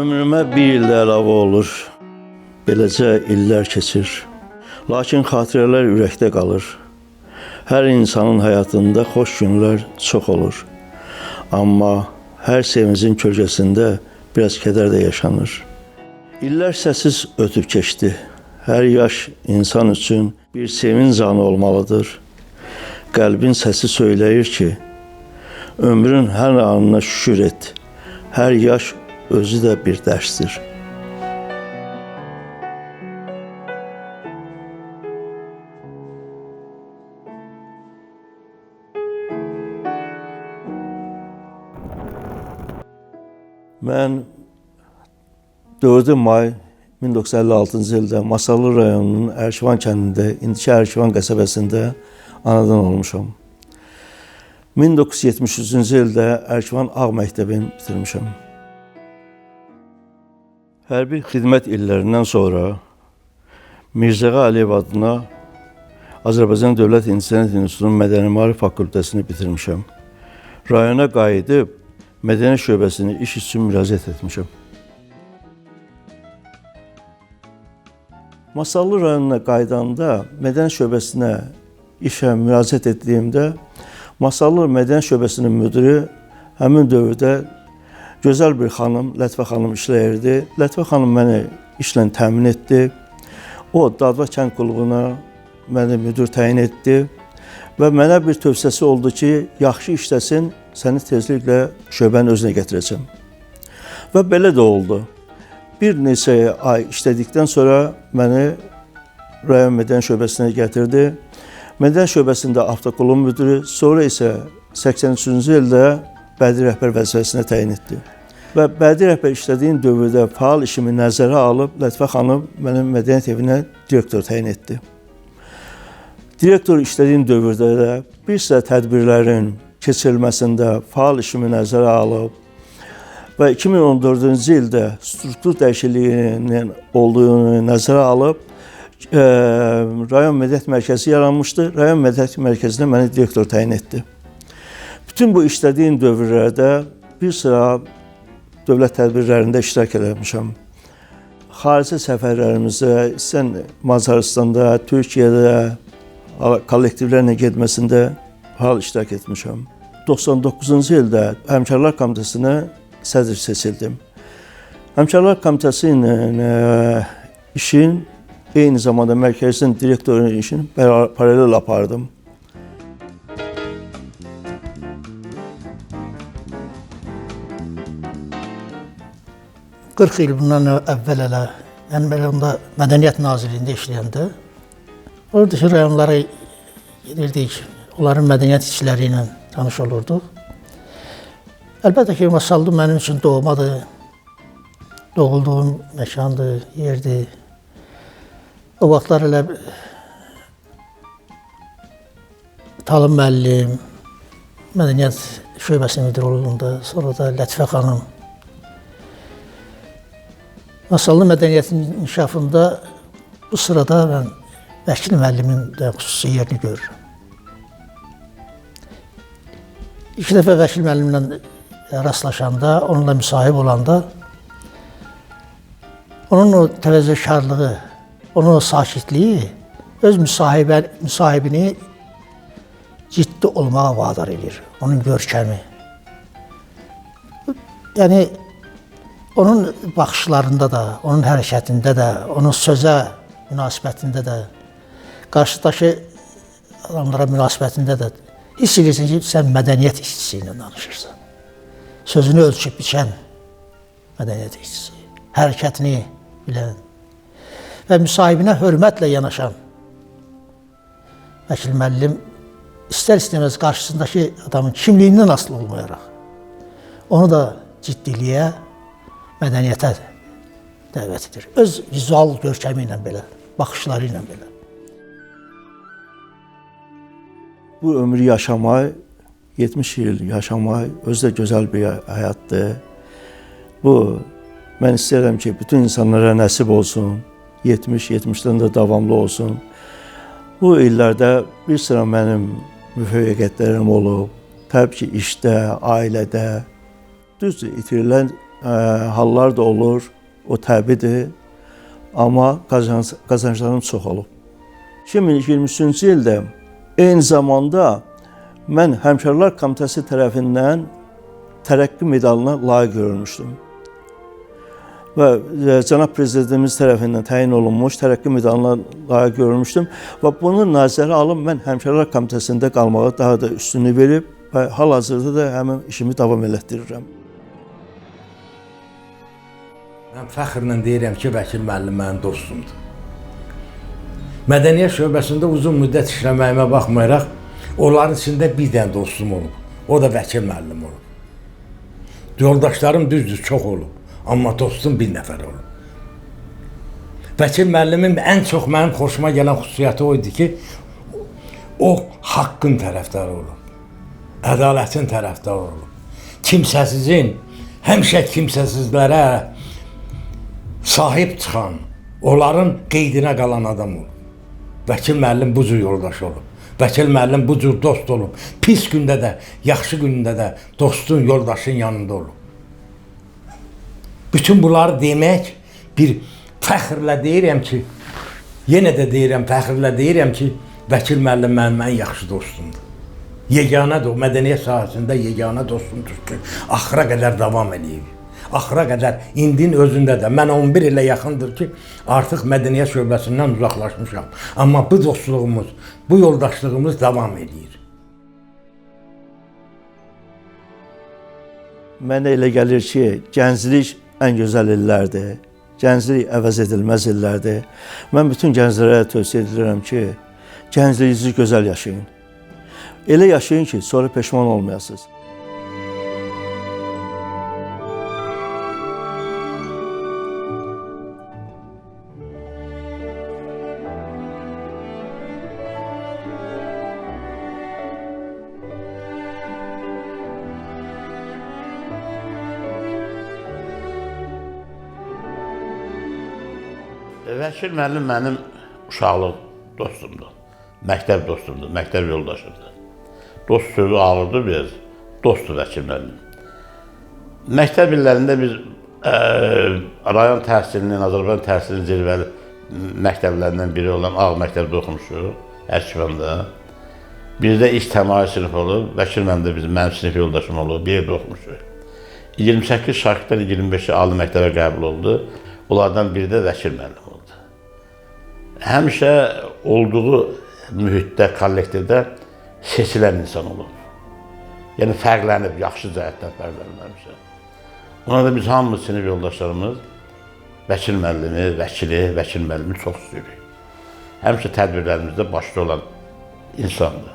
Ömrümə bir il əlavə olur, beləcə illər keçir. Lakin xatirələr ürəkdə qalır. Hər insanın həyatında xoş günlər çox olur. Amma hər sevincin kölgəsində biraz kədər də yaşanır. İllər səssiz ötüb keçdi. Hər yaş insan üçün bir sevinc anı olmalıdır. Qəlbin səsi söyləyir ki, ömrün hər anına şükür et. Hər yaş özü də bir dərsdir. Mən 4 may 1956-cı ildə Masallı rayonunun Ərkivan kəndində, indiki Ərkivan qəsəbəsində anadan olmuşam. 1973-cü ildə Ərkivan Ağ məktəbini bitirmişəm. Hərbi xidmət illərindən sonra Mirzəğa Əliyev adına Azərbaycan Dövlət İncəsənət İnstitutunun Mədəni Maarif fakültəsini bitirmişəm. Rayona qayıdıb mədəniyyət şöbəsini iş üçün müraciət etmişəm. Masallı rayonuna qaydanda mədəniyyət şöbəsinə işə müraciət etdiyimdə Masallı mədəniyyət şöbəsinin müdiri həmin dövrdə gözəl bir xanım, Lətifə xanım işləyirdi. Lətifə xanım məni işlə təmin etdi. O, Dadva kənd klubuna məni müdür təyin etdi və mənə bir tövsiyəsi oldu ki, yaxşı işləsin, səni tezliklə şöbənin özünə gətirəcəm. Və belə də oldu. Bir neçə ay işlədikdən sonra məni rayon mədəniyyət şöbəsinə gətirdi. Mədəniyyət şöbəsində avtoklub müdürü, sonra isə 83-cü ildə bədii rəhbər vəzifəsinə təyin etdi. Və bədii rəhbər işlədiyim dövrdə fəal işimi nəzərə alıb, Lətifə xanım mənim mədəniyyət evinə direktor təyin etdi. Direktor işlədiyim dövrdə də bir sıra tədbirlərin keçirilməsində fəal işimi nəzərə alıb və 2014-cü ildə struktur dəyişikliyinin olduğunu nəzərə alıb, rayon mədəniyyət mərkəzi yaranmışdı. Rayon mədəniyyət mərkəzinə məni direktor təyin etdi. Bütün bu işlədiyim dövrlərdə bir sıra dövlət tədbirlərində iştirak etmişəm. Xarici səfərlərimizdə, istən Macaristanda, Türkiyədə, kollektivlərlə getməsində fəal iştirak etmişəm. 99-cu ildə Həmkarlar Komitəsinə sədr seçildim. Həmkarlar Komitəsi ilə işin, eyni zamanda mərkəzin direktorunun işini paralel apardım. 40 il bundan əvvəl mən onda Mədəniyyət Nazirliyində işləyəndə oradakı rayonlara gedirdik, onların mədəniyyət işçiləri ilə tanış olurduq. Əlbəttə ki, Masallı mənim üçün doğmadır, doğulduğum məkandır, yerdir. O vaxtlar elə Talım müəllim, Mədəniyyət şöbəsinin müdiri olduğunda, sonra da Lətifə xanım. Masallı mədəniyyətinin inkişafında bu sırada mən Vəkil müəllimin də xüsusi yerini görürüm. İki dəfə Vəkil müəllimlə rastlaşanda, onunla müsahib olanda onun o təvəzzökarlığı, onun o sakitliyi öz müsahibini ciddi olmağa vadar edir, onun görkəmi. Yəni, onun baxışlarında da, onun hərəkətində də, onun sözə münasibətində də, qarşıdakı adamlara münasibətində də hiss edirsən ki, sən mədəniyyət işçisi ilə danışırsan. Sözünü ölçüb biçən mədəniyyət işçisi, hərəkətini bilən və müsahibinə hörmətlə yanaşan Vəkil müəllim istər-istəməz qarşısındakı adamın kimliyindən asılı olmayaraq onu da ciddiliyə, mədəniyyətə dəvət edir. Öz vizual görkəmi ilə belə, baxışları ilə belə. Bu ömrü yaşamaq, 70 il yaşamaq özü də gözəl bir həyatdır. Bu, mən istəyirəm ki, bütün insanlara nəsib olsun, 70-70-dən də davamlı olsun. Bu illərdə bir sıra mənim müvəffəqiyyətlərim olub. Təbii ki, işdə, ailədə. Düzdür, itirilən hallar da olur, o təbiidir. Amma qazanclarım çox olub. 2023-cü ildə eyni zamanda mən Həmkarlar Komitəsi tərəfindən tərəqqi medalına layiq görülmüşdüm. Və cənab prezidentimiz tərəfindən təyin olunmuş tərəqqi medalına layiq görülmüşdüm. Və bunu nəzərə alıb mən Həmkarlar Komitəsində qalmağa daha da üstünlük verib və hal-hazırda da həmin işimi davam elətdirirəm. Mən fəxrlə deyirəm ki, Vəkil müəllim mənim dostumdur. Mədəniyyət şöbəsində uzun müddət işləməyimə baxmayaraq, onların içində bir dənə dostum olub. O da Vəkil müəllim olub. Yoldaşlarım düzdür, çox olub. Amma dostum bir nəfər olub. Vəkil müəllimin ən çox mənim xoşuma gələn xüsusiyyəti o idi ki, o haqqın tərəfdarı olub. Ədalətin tərəfdarı olub. Kimsəsizin, həmişə kimsəsizlərə sahib çıxan, onların qeydinə qalan adam olub. Vəkil müəllim bu cür yoldaş olub. Vəkil müəllim bu cür dost olub. Pis gündə də, yaxşı gündə də dostun, yoldaşın yanında olub. Bütün bunları demək bir fəxrlə deyirəm ki, yenə də deyirəm, fəxrlə deyirəm ki, Vəkil müəllim mənim ən yaxşı dostumdur. Yeganədir, o mədəniyyət sahəsində yeganə dostumdur ki, axıra qədər davam edib. Axıra qədər, indinin özündə də, mən 11 ilə yaxındır ki, artıq mədəniyyət şöbəsindən uzaqlaşmışam. Amma bu dostluğumuz, bu yoldaşlığımız davam edir. Mənə elə gəlir ki, gənclik ən gözəl illərdir. Gənclik əvəz edilməz illərdir. Mən bütün gənclərə tövsiyə edirəm ki, gəncliyinizi gözəl yaşayın. Elə yaşayın ki, sonra peşman olmayasınız. Vəkil müəllim mənim uşaqlıq dostumdur, məktəb dostumdur, məktəb yoldaşımdır. Dost sözü ağırdır biraz, dostdur vəkil müəllim. Məktəb illərində biz rayon təhsilinin, Azərbaycan təhsilinin zirvəli məktəblərindən biri olan Ağ məktəbdə oxumuşuq, Ərkivanda. Bizdə ilk təmayül sinif olub, vəkil müəllim də mənim sinif yoldaşım olub, bir yerdə oxumuşuq. 28 şagirddən 25-i ali məktəbə qəbul oldu, onlardan biri də vəkil müəllim oldu. Həmişə olduğu mühitdə, kollektivdə seçilən insan olub. Yəni fərqlənib, yaxşı cəhətdən fərqlənməmişsə. Ona da biz hamımız sinif yoldaşlarımız vəkil müəllimi, vəkil müəllimi çox istəyirik. Həmişə tədbirlərimizdə başda olan insandır.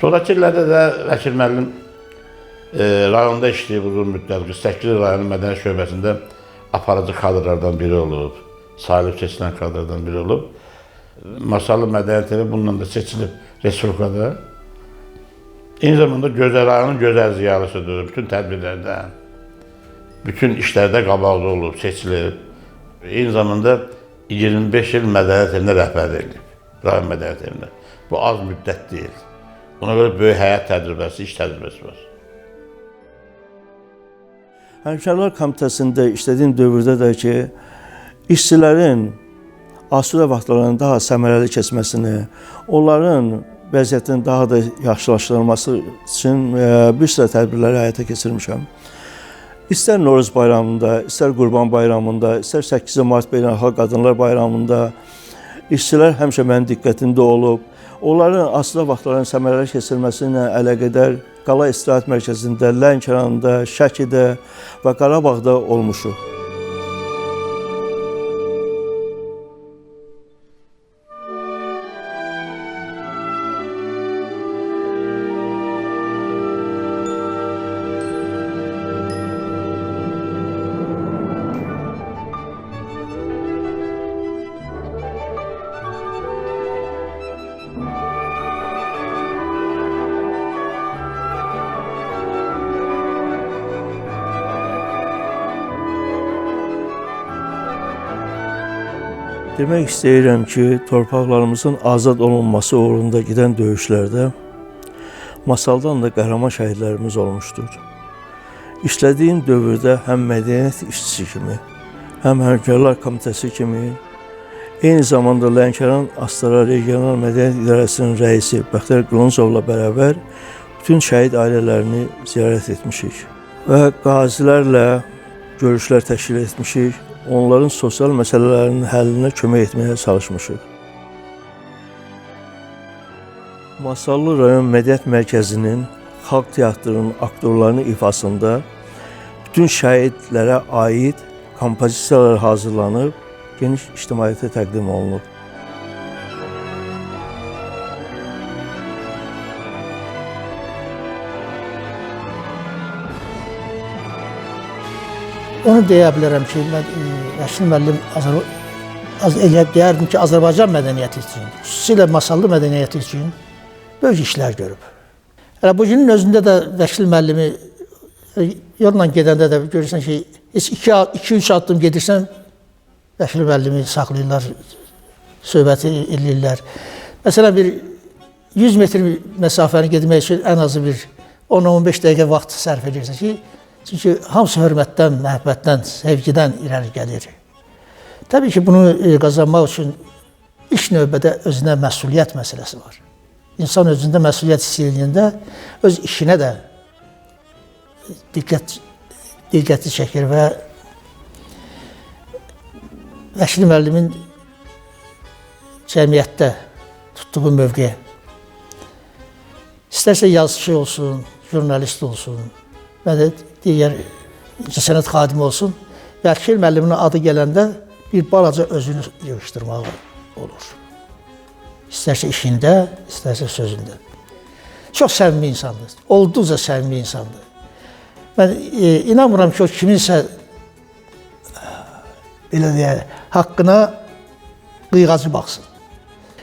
Sonraki illərdə də vəkil müəllim rayonda işləyib uzun müddət, 48 rayonun mədəniyyət şöbəsində aparıcı kadrlardan biri olub, sayılıb seçilən kadrlardan biri olub. Masallı mədəniyyət evi bununla da seçilib Respublikada. Eyni zamanda rayonun gözəl ziyalısıdır, bütün tədbirlərdə, bütün işlərdə qabaqda olub, seçilib. Eyni zamanda 25 il mədəniyyət evində rəhbərlik edib, rayon mədəniyyət evində. Bu az müddət deyil. Buna görə böyük həyat təcrübəsi, iş təcrübəsi var. Həmkarlar Komitəsində işlədiyim dövrdə də ki, işçilərin asudə vaxtlarının daha səmərəli keçməsini, onların vəziyyətinin daha da yaxşılaşdırılması üçün bir sıra tədbirləri həyata keçirmişəm. İstər Novruz bayramında, istər Qurban bayramında, istər 8 Mart Beynəlxalq Qadınlar bayramında işçilər həmişə mənim diqqətimdə olub. Onların asudə vaxtlarının səmərəli keçirilməsi ilə əlaqədar Qala İstirahət Mərkəzində, Lənkəranda, Şəkidə və Qarabağda olmuşuq. Demək istəyirəm ki, torpaqlarımızın azad olunması uğrunda gedən döyüşlərdə Masaldan da qəhrəman şəhidlərimiz olmuşdur. İşlədiyim dövrdə həm mədəniyyət işçisi kimi, həm Həmkarlar Komitəsi kimi, eyni zamanda Lənkəran Astara Regional Mədəniyyət İdarəsinin rəisi Bəxtiyar Qılıncovla bərabər bütün şəhid ailələrini ziyarət etmişik və qazilərlə görüşlər təşkil etmişik, onların sosial məsələlərinin həllinə kömək etməyə çalışmışıq. Masallı rayon Mədəniyyət Mərkəzinin Xalq Teatrının aktorlarının ifasında bütün şəhidlərə aid kompozisiyalar hazırlanıb, geniş ictimaiyyətə təqdim olunub. Onu deyə bilərəm ki, Rəşid müəllim deyərdim ki, Azərbaycan mədəniyyəti üçün, xüsusilə masallı mədəniyyəti üçün böyük işlər görüb. Hələ bu günün özündə də Rəşid müəllimi yolla gedəndə də görürsən ki, heç 2-3 addım gedirsən, Rəşid müəllimi saxlayırlar, söhbəti eləyirlər. Məsələn, bir 100 metr məsafəni getmək üçün ən azı bir 10-15 dəqiqə vaxt sərf edirsən ki, çünki hamısı hörmətdən, məhəbbətdən, sevgidən irəli gəlir. Təbii ki, bunu qazanmaq üçün ilk növbədə özünə məsuliyyət məsələsi var. İnsan özündə məsuliyyət hiss edəndə öz işinə də diqqəti çəkir və Rəşid müəllimin cəmiyyətdə tutduğu mövqe, istərsə yazıçı olsun, jurnalist olsun və də digər incəsənət xadimi olsun, Rəşid müəllimin adı gələndə bir balaca özünü yığışdırmağı olur. İstərsə işində, istərsə sözündə. Çox səmimi insandır, olduqca səmimi insandır. Mən inanmıram ki, o kiminsə belə deyək, haqqına qıyğacı baxsın.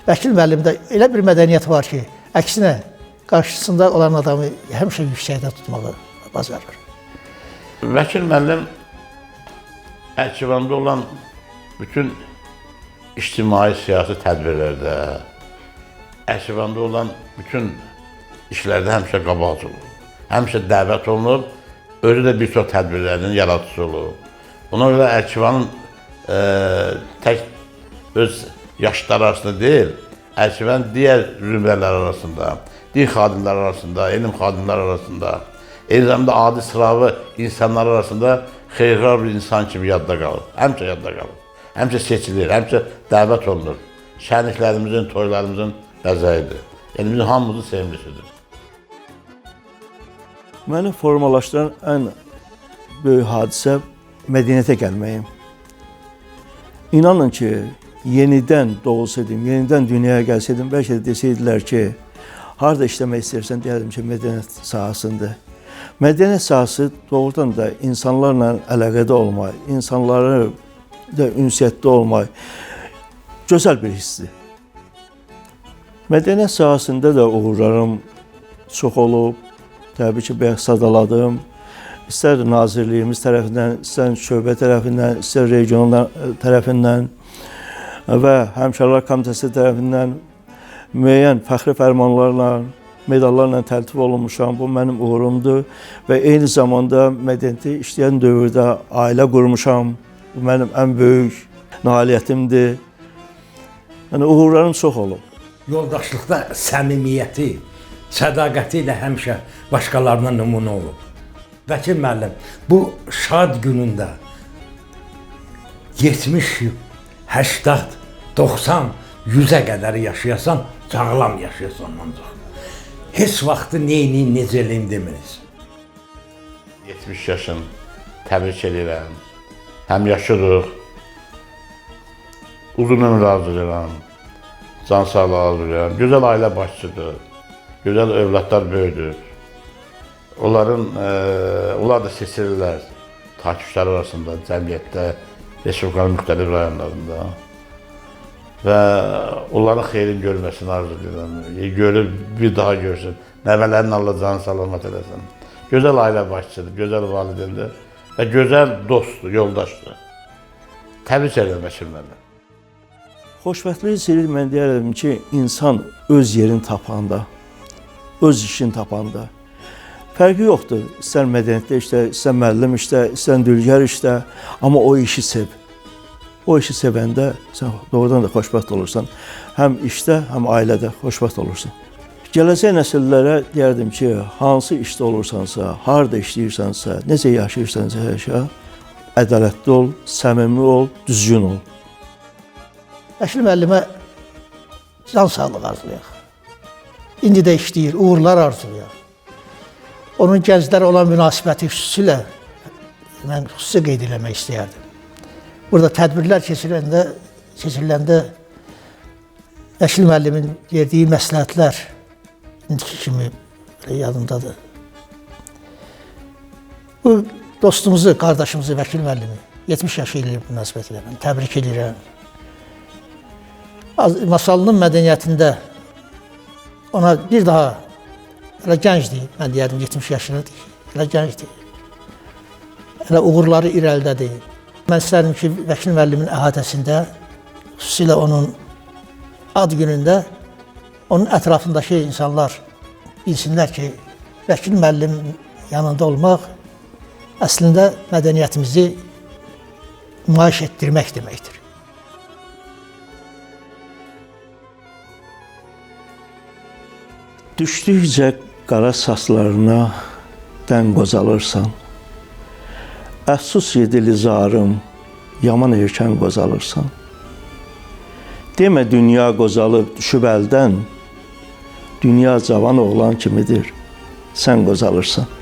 Vəkil müəllimdə elə bir mədəniyyət var ki, əksinə qarşısında olan adamı həmişə yüksəkdə tutmağı bacarır. Vəkil müəllim Ərkivanda olan bütün ictimai siyasi tədbirlərdə, Ərkivanda olan bütün işlərdə həmişə qabaqcıl olub. Həmişə dəvət olunub, özü də bir çox tədbirlərinin yaradıcısı olub. Ona görə Ərkivanın tək öz yaşlılar arasında deyil, Ərkivanın digər zümrələr arasında, din xadimləri arasında, elm xadimləri arasında, eyni zamanda adi sıravi insanlar arasında xeyirxah bir insan kimi yadda qalır. Həmişə yadda qalır. Həmişə seçilir, həmişə dəvət olunur. Şənliklərimizin, toylarımızın bəzəyidir. Yəni bizim hamımızın sevimlisidir. Məni formalaşdıran ən böyük hadisə mədəniyyətə gəlməyim. İnanın ki, yenidən doğulsaydım, yenidən dünyaya gəlsəydim, bəlkə də desəydilər ki, harada işləmək istəyirsən, deyərdim ki, mədəniyyət sahəsində. Mədəniyyət sahəsi doğrudan da insanlarla əlaqədə olmaq, insanları da ünsiyyətdə olmaq gözəl bir hissdir. Mədəniyyət sahəsində də uğurlarım çox olub. Təbii ki, bayaq sadaladım. İstər nazirliyimiz tərəfindən, istər şöbə tərəfindən, istər regional tərəfindən və Həmkarlar Komitəsi tərəfindən müəyyən fəxri fərmanlarla, medallarla təltif olunmuşam. Bu mənim uğurumdur və eyni zamanda mədəniyyəti işləyən dövrdə ailə qurmuşam. Bu mənim ən böyük nailiyyətimdir. Yəni, uğurlarım çox olub. Yoldaşlıqda səmimiyyəti, sədaqəti ilə həmişə başqalarına nümunə olub. Vəkil müəllim, bu şad günündə 70, 80, 90, 100-ə qədər yaşayasan, sağlam yaşayasan ancaq. Heç vaxtı neyini, necə eləyim demiriz. 70 yaşın təbrik edirəm. Həm yaşırıq, uzun ömür arzulayıram, can sağlığı arzulayıram. Gözəl ailə başçıdır, gözəl övladlar böyüdür. Onlar da seçilirlər takipçiləri arasında, cəmiyyətdə, Respublikanın müxtəlif rayonlarında və onların xeyrin görməsini arzulayıram. Görüb bir daha görsün, nəvələrin Allah canı salamat eləsin. Gözəl ailə başçıdır, gözəl valideyndir və gözəl dostdur, yoldaşdır. Təbrik edirəm Vəkil müəllim. Xoşbəxtlik içerir, mən deyərəm ki, insan öz yerini tapanda, öz işini tapanda Fərqi yoxdur. İstər mədəniyyətdə işlə, istər müəllim işlə, istər dülgər işlə, amma o işi sev. O işi sevəndə sən doğrudan da xoşbəxt olursan. Həm işdə, həm ailədə xoşbəxt olursan. Gələcək nəsillərə deyərdim ki, hansı işdə olursansa, harda işləyirsənsə, necə yaşayırsansa yaşa, ədalətli ol, səmimi ol, düzgün ol. Vəkil müəllimə can sağlığı arzulayaq. İndi də işləyir, uğurlar arzulayaq. Onun gənclərə olan münasibəti xüsusilə mən xüsusi qeyd eləmək istəyərdim. Burada tədbirlər keçiriləndə Vəkil müəllimin verdiyi məsləhətlər indiki kimi yadımdadır. Bu dostumuzu, qardaşımızı, Vəkil müəllimi 70 yaşı ilə münasibət ilə mən təbrik edirəm. Masalının mədəniyyətində ona bir daha elə gəncdir, mən deyərdim 70 yaşındadır, elə gəncdir. Elə uğurları irəlidədir. Mən istərdim ki, Vəkil müəllimin əhatəsində, xüsusilə onun ad günündə onun ətrafındakı insanlar bilsinlər ki, Vəkil müəllim yanında olmaq əslində mədəniyyətimizi nümayiş etdirmək deməkdir. Düşdükcə qara saçlarına dən qocalırsan, əfsus yedili zarım, yaman erkən qocalırsan. Demə dünya qocalıb düşüb əldən, dünya cavan oğlan kimidir, sən qocalırsan.